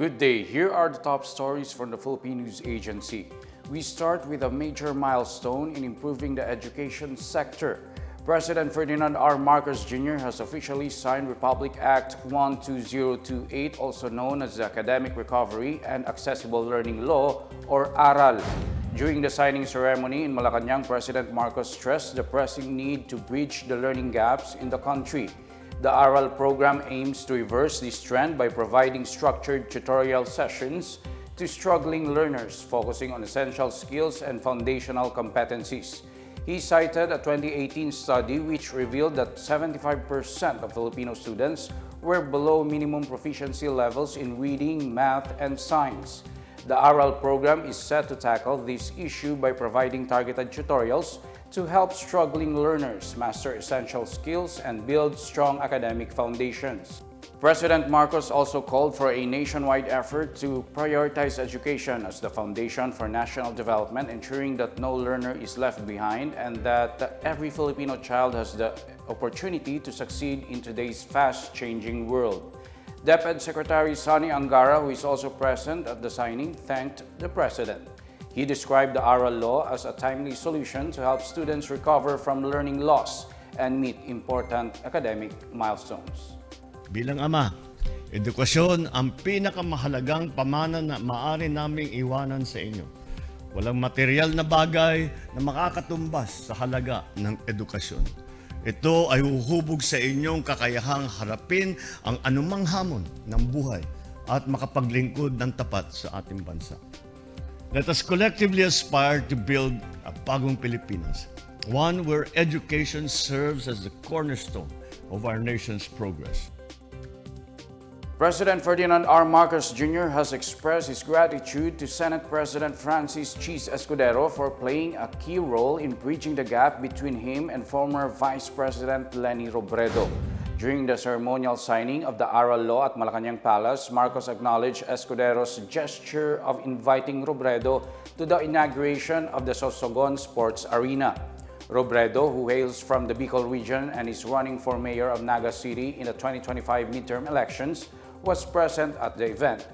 Good day. Here are the top stories from the Philippine News Agency. We start with a major milestone in improving the education sector. President Ferdinand R. Marcos Jr. has officially signed Republic Act 12028, also known as the Academic Recovery and Accessible Learning Law, or ARAL. During the signing ceremony in Malacanang, President Marcos stressed the pressing need to bridge the learning gaps in the country. The ARAL program aims to reverse this trend by providing structured tutorial sessions to struggling learners, focusing on essential skills and foundational competencies. He cited a 2018 study which revealed that 75% of Filipino students were below minimum proficiency levels in reading, math, and science. The ARAL program is set to tackle this issue by providing targeted tutorials to help struggling learners master essential skills and build strong academic foundations. President Marcos also called for a nationwide effort to prioritize education as the foundation for national development, ensuring that no learner is left behind and that every Filipino child has the opportunity to succeed in today's fast-changing world. DepEd Secretary Sonny Angara, who is also present at the signing, thanked the President. He described the ARAL law as a timely solution to help students recover from learning loss and meet important academic milestones. Bilang ama, edukasyon ang pinakamahalagang pamana na maaari naming iwanan sa inyo. Walang material na bagay na makakatumbas sa halaga ng edukasyon. Ito ay huhubog sa inyong kakayahang harapin ang anumang hamon ng buhay at makapaglingkod ng tapat sa ating bansa. Let us collectively aspire to build a bagong Pilipinas, one where education serves as the cornerstone of our nation's progress. President Ferdinand R. Marcos Jr. has expressed his gratitude to Senate President Francis Cheese Escudero for playing a key role in bridging the gap between him and former Vice President Leni Robredo. During the ceremonial signing of the ARAL law at Malacanang Palace, Marcos acknowledged Escudero's gesture of inviting Robredo to the inauguration of the Sorsogon Sports Arena. Robredo, who hails from the Bicol region and is running for mayor of Naga City in the 2025 midterm elections, was present at the event.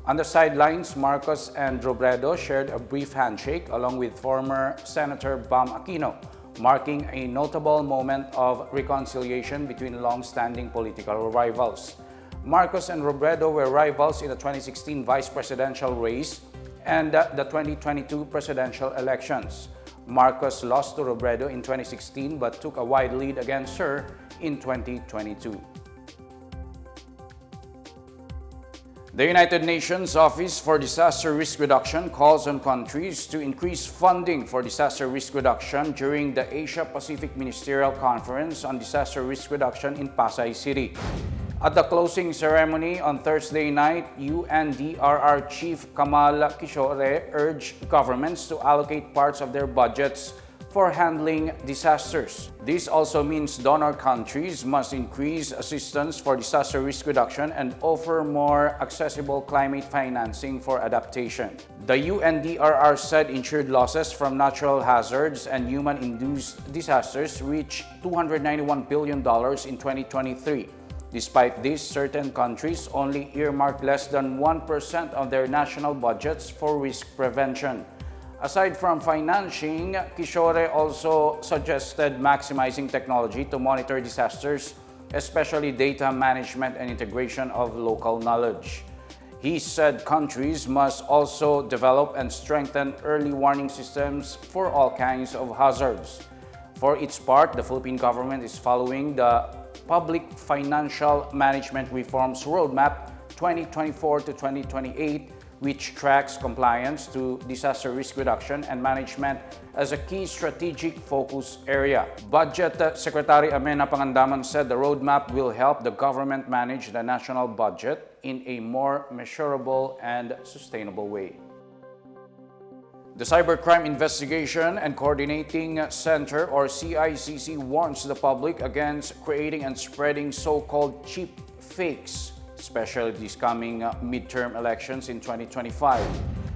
On the sidelines, Marcos and Robredo shared a brief handshake along with former Senator Bam Aquino, marking a notable moment of reconciliation between long-standing political rivals. Marcos and Robredo were rivals in the 2016 vice presidential race and the 2022 presidential elections. Marcos lost to Robredo in 2016 but took a wide lead against her in 2022. The United Nations Office for Disaster Risk Reduction calls on countries to increase funding for disaster risk reduction during the Asia-Pacific Ministerial Conference on Disaster Risk Reduction in Pasay City. At the closing ceremony on Thursday night, UNDRR Chief Kamal Kishore urged governments to allocate parts of their budgets for handling disasters. This also means donor countries must increase assistance for disaster risk reduction and offer more accessible climate financing for adaptation. The UNDRR said insured losses from natural hazards and human-induced disasters reached $291 billion in 2023. Despite this, certain countries only earmark less than 1% of their national budgets for risk prevention. Aside from financing, Kishore also suggested maximizing technology to monitor disasters, especially data management and integration of local knowledge. He said countries must also develop and strengthen early warning systems for all kinds of hazards. For its part, the Philippine government is following the Public Financial Management Reforms Roadmap 2024 to 2028, which tracks compliance to disaster risk reduction and management as a key strategic focus area. Budget Secretary Amena Pangandaman said the roadmap will help the government manage the national budget in a more measurable and sustainable way. The Cybercrime Investigation and Coordinating Center, or CICC, warns the public against creating and spreading so-called cheap fakes, especially these coming midterm elections in 2025.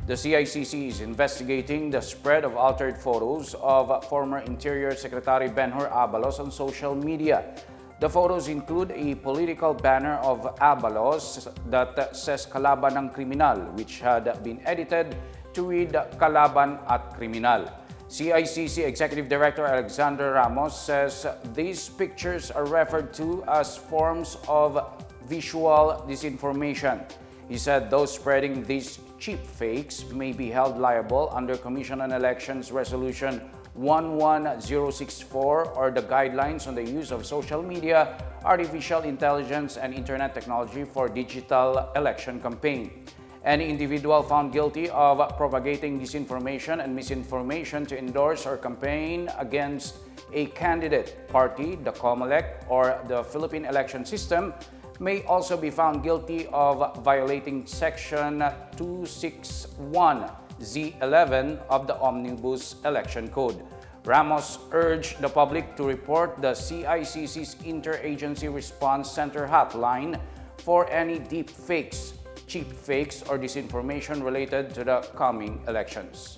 The CICC is investigating the spread of altered photos of former Interior Secretary Benhur Abalos on social media. The photos include a political banner of Abalos that says Kalaban ng Kriminal, which had been edited to read Kalaban at Kriminal. CICC Executive Director Alexander Ramos says these pictures are referred to as forms of visual disinformation. He said those spreading these cheap fakes may be held liable under Commission on Elections Resolution 11064 or the guidelines on the use of social media, artificial intelligence, and internet technology for digital election campaign. Any individual found guilty of propagating disinformation and misinformation to endorse or campaign against a candidate, party, the COMELEC, or the Philippine election system may also be found guilty of violating Section 261(z)(11) of the Omnibus Election Code. Ramos urged the public to report the CICC's Interagency Response Center hotline for any deep fakes, cheap fakes, or disinformation related to the coming elections.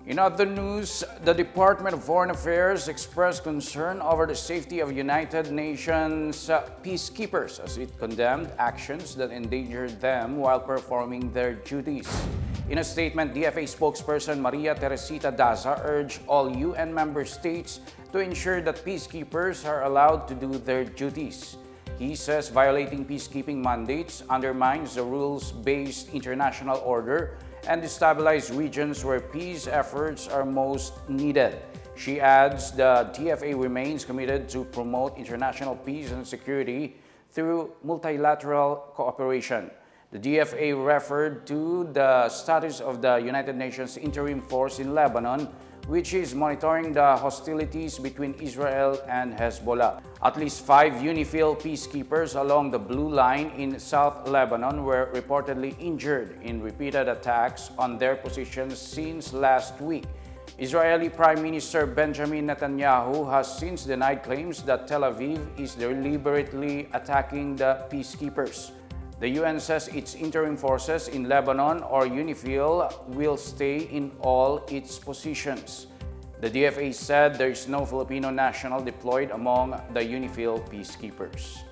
In other news, the Department of Foreign Affairs expressed concern over the safety of United Nations peacekeepers as it condemned actions that endangered them while performing their duties. In a statement, DFA spokesperson Maria Teresita Daza urged all UN member states to ensure that peacekeepers are allowed to do their duties. He says violating peacekeeping mandates undermines the rules-based international order and destabilize regions where peace efforts are most needed. She adds the DFA remains committed to promote international peace and security through multilateral cooperation. The DFA referred to the status of the United Nations Interim Force in Lebanon, which is monitoring the hostilities between Israel and Hezbollah. At least 5 UNIFIL peacekeepers along the Blue Line in South Lebanon were reportedly injured in repeated attacks on their positions since last week. Israeli Prime Minister Benjamin Netanyahu has since denied claims that Tel Aviv is deliberately attacking the peacekeepers. The UN says its interim forces in Lebanon, or UNIFIL, will stay in all its positions. The DFA said there is no Filipino national deployed among the UNIFIL peacekeepers.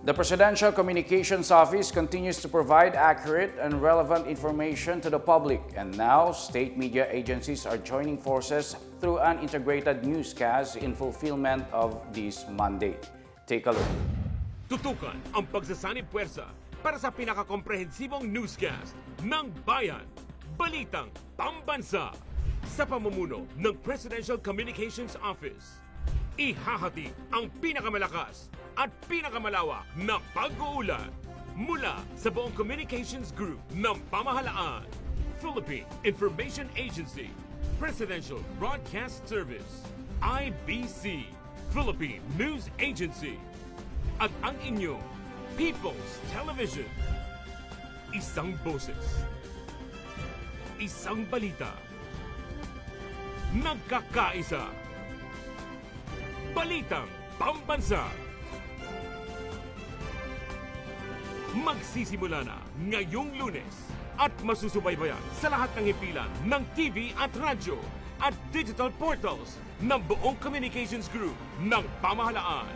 The Presidential Communications Office continues to provide accurate and relevant information to the public, and now state media agencies are joining forces through an integrated newscast in fulfillment of this mandate. Take a look. Tutukan ang pagsasanib puwersa para sa pinakakomprehensibong newscast ng bayan, balitang pambansa sa pamumuno ng Presidential Communications Office. Ihahati ang pinakamalakas at pinakamalawak na pag-uulat mula sa buong communications group ng pamahalaan, Philippine Information Agency, Presidential Broadcast Service, IBC, Philippine News Agency, at ang inyong People's Television. Isang boses, isang balita, nagkakaisa. Balitang Pambansa. Magsisimula na ngayong Lunes at masusubaybayan sa lahat ng himpilan ng TV at radyo at digital portals ng buong communications group ng pamahalaan.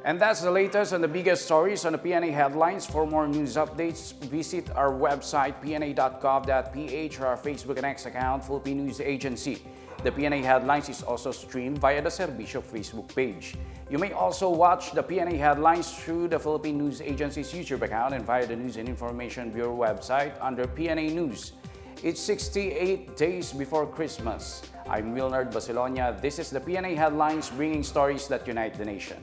And that's the latest and the biggest stories on the Pna Headlines. For more news updates, visit our website, pna.gov.ph, or our Facebook and X account, Philippine News Agency. The Pna Headlines is also streamed via the Serbisyo Facebook page. You may also watch the Pna Headlines through the Philippine News Agency's YouTube account and via the News and Information Bureau website under PNA News. It's 68 days before Christmas. I'm Wilnard Basilonia. This is the Pna Headlines, bringing stories that unite the nation.